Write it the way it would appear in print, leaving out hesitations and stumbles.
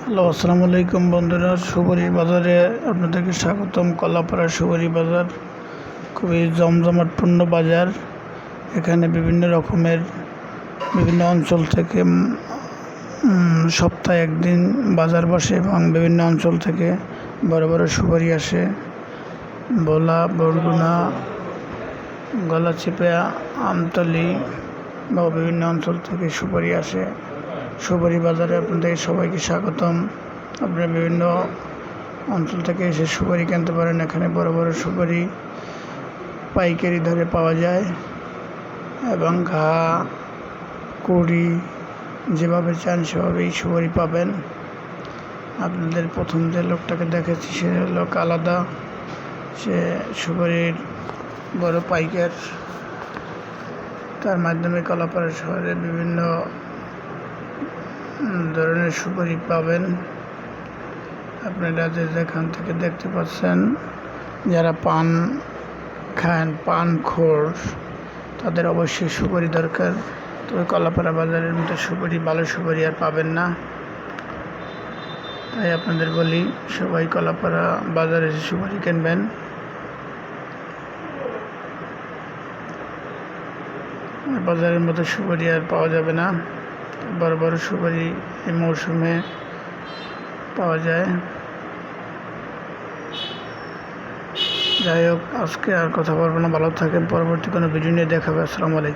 Hello, আসসালামু আলাইকুম বন্ধুরা। সুপারি বাজারে আপনাদেরকে স্বাগতম। কলাপাড়া সুপারি বাজার খুবই জমজমাটপূর্ণ বাজার। এখানে বিভিন্ন রকমের বিভিন্ন অঞ্চল থেকে সপ্তাহে একদিন বাজার বসে এবং বিভিন্ন অঞ্চল থেকে বড় বড় সুপারি আসে। ভোলা, বরগুনা, গলাচিপা, আমতলী বা বিভিন্ন অঞ্চল থেকে সুপারি আসে। সুপারি বাজারে আপনাদের সবাইকে স্বাগতম। আপনারা বিভিন্ন অঞ্চল থেকে এসে সুপারি কিনতে পারেন। এখানে বড় বড় সুপারি পাইকারি দরে পাওয়া যায় এবং ঘা, কুড়ি যেভাবে চান সেভাবেই সুপারি পাবেন। আপনাদের প্রথম যে লোকটাকে দেখেছি সে লোক আলাদা, সে সুপারির বড় পাইকার। তার মাধ্যমে কলাপাড়া শহরে বিভিন্ন ধরনের সুপারি পাবেন। আপনারা যেখান থেকে দেখতে পাচ্ছেন, যারা পান খান, পানখোর, তাদের অবশ্যই সুপারি দরকার। তবে কলাপাড়া বাজারের মতো সুপারি, ভালো সুপারি আর পাবেন না। তাই আপনাদের বলি, সবাই কলাপাড়া বাজারে এসে সুপারি কিনবেন। বাজারের মতো সুপারি আর পাওয়া যাবে না। বড় বড় সুপারি এই মৌসুমে পাওয়া যায়। যাই হোক, আজকে আর কথা বলবো না। ভালো থাকেন। পরবর্তী কোনো ভিডিও নিয়ে দেখা হবে। আসসালামু আলাইকুম।